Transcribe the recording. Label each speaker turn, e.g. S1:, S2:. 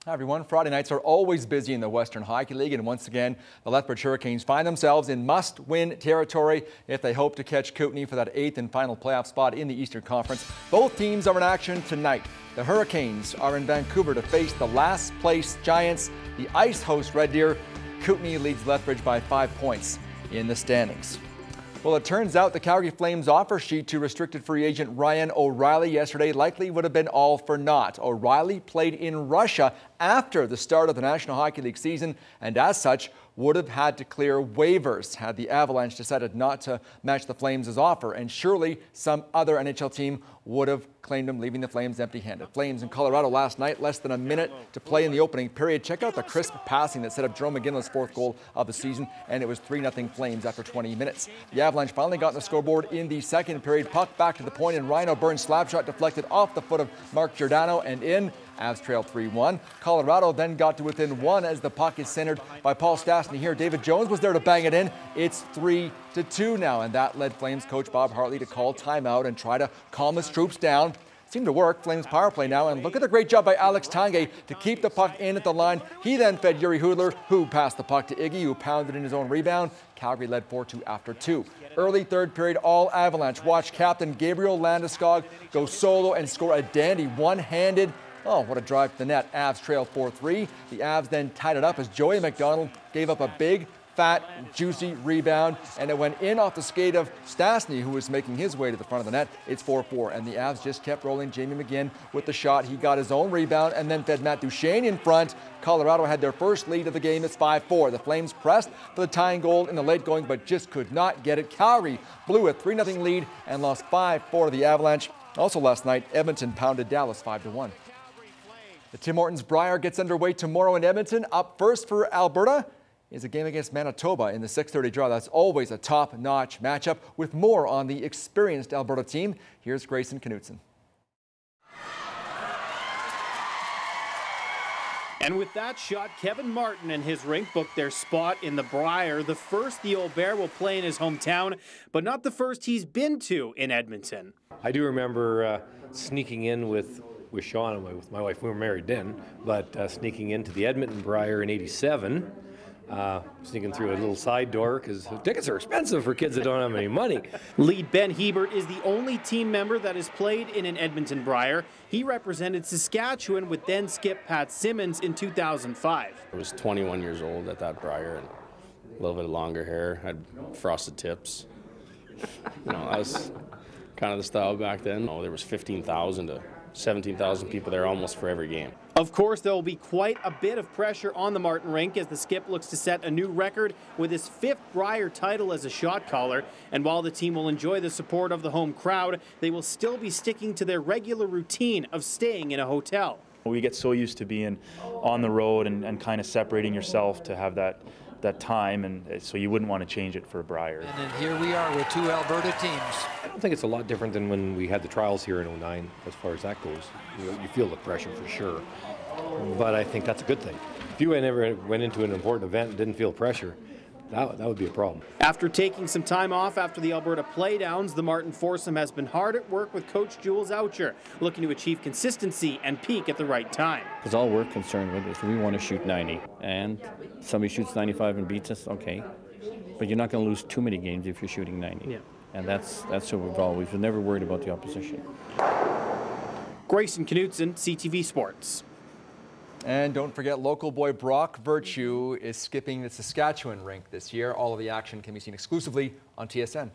S1: Hi everyone. Friday nights are always busy in the Western Hockey League, and once again the Lethbridge Hurricanes find themselves in must-win territory if they hope to catch Kootenay for that 8th and final playoff spot in the Eastern Conference. Both teams are in action tonight. The Hurricanes are in Vancouver to face the last-place Giants. The Ice host Red Deer. Kootenay leads Lethbridge by 5 points in the standings. Well, it turns out the Calgary Flames offer sheet to restricted free agent Ryan O'Reilly yesterday likely would have been all for naught. O'Reilly played in Russia after the start of the National Hockey League season, and as such would have had to clear waivers had the Avalanche decided not to match the Flames' offer, and surely some other NHL team would have claimed him, leaving the Flames empty-handed. Flames in Colorado last night, less than a minute to play in the opening period. Check out the crisp passing that set up Jerome McGinley's 4th goal of the season, and it was 3-0 Flames after 20 minutes. The Avalanche finally got on the scoreboard in the second period. Puck back to the point, and Ryan O'Byrne's slap shot deflected off the foot of Mark Giordano and in. Avs trailed 3-1. Colorado then got to within 1 as the puck is centered by Paul Stastny here. David Jones was there to bang it in. It's 3-2 now, and that led Flames coach Bob Hartley to call timeout and try to calm his troops down. Seemed to work. Flames power play now, and look at the great job by Alex Tanguay to keep the puck in at the line. He then fed Yuri Hudler, who passed the puck to Iggy, who pounded in his own rebound. Calgary led 4-2 after 2. Early third period, all Avalanche. Watch captain Gabriel Landeskog go solo and score a dandy one-handed. Oh, what a drive to the net. Avs trail 4-3. The Avs then tied it up as Joey McDonald gave up a big, fat, juicy rebound, and it went in off the skate of Stastny, who was making his way to the front of the net. It's 4-4, and the Avs just kept rolling. Jamie McGinn with the shot. He got his own rebound and then fed Matt Duchene in front. Colorado had their first lead of the game. It's 5-4. The Flames pressed for the tying goal in the late going, but just could not get it. Calgary blew a 3-0 lead and lost 5-4 to the Avalanche. Also last night, Edmonton pounded Dallas 5-1. The Tim Hortons Brier gets underway tomorrow in Edmonton. Up first for Alberta is a game against Manitoba in the 6:30 draw. That's always a top-notch matchup. With more on the experienced Alberta team, here's Grayson Knutson.
S2: And with that shot, Kevin Martin and his rink booked their spot in the Brier. The first the Old Bear will play in his hometown, but not the first he's been to in Edmonton.
S3: I do remember sneaking in with Sean and with my wife. We were married then, but sneaking into the Edmonton Brier in '87, sneaking through a little side door because tickets are expensive for kids that don't have any money.
S2: Lead Ben Hebert is the only team member that has played in an Edmonton Brier. He represented Saskatchewan with then skip Pat Simmons in 2005.
S4: I was 21 years old at that Brier and a little bit of longer hair, had frosted tips. You know, that was kind of the style back then. Oh, there was 15,000 to 17,000 people there almost for every game.
S2: Of course, there will be quite a bit of pressure on the Martin rink as the skip looks to set a new record with his 5th Brier title as a shot caller. And while the team will enjoy the support of the home crowd, they will still be sticking to their regular routine of staying in a hotel.
S5: We get so used to being on the road and kind of separating yourself to have that time, and so you wouldn't want to change it for a Brier.
S6: And then here we are with 2 Alberta teams.
S3: I don't think it's a lot different than when we had the trials here in '09 as far as that goes. You feel the pressure for sure, but I think that's a good thing. If you never went into an important event and didn't feel pressure, that would be a problem.
S2: After taking some time off after the Alberta playdowns, the Martin foursome has been hard at work with coach Jules Oucher, looking to achieve consistency and peak at the right time.
S7: Because all we're concerned with is we want to shoot 90, and somebody shoots 95 and beats us, okay. But you're not going to lose too many games if you're shooting 90.
S2: Yeah.
S7: And that's what we've never worried about the opposition.
S2: Grayson Knutson, CTV Sports.
S1: And don't forget, local boy Brock Virtue is skipping the Saskatchewan rink this year. All of the action can be seen exclusively on TSN.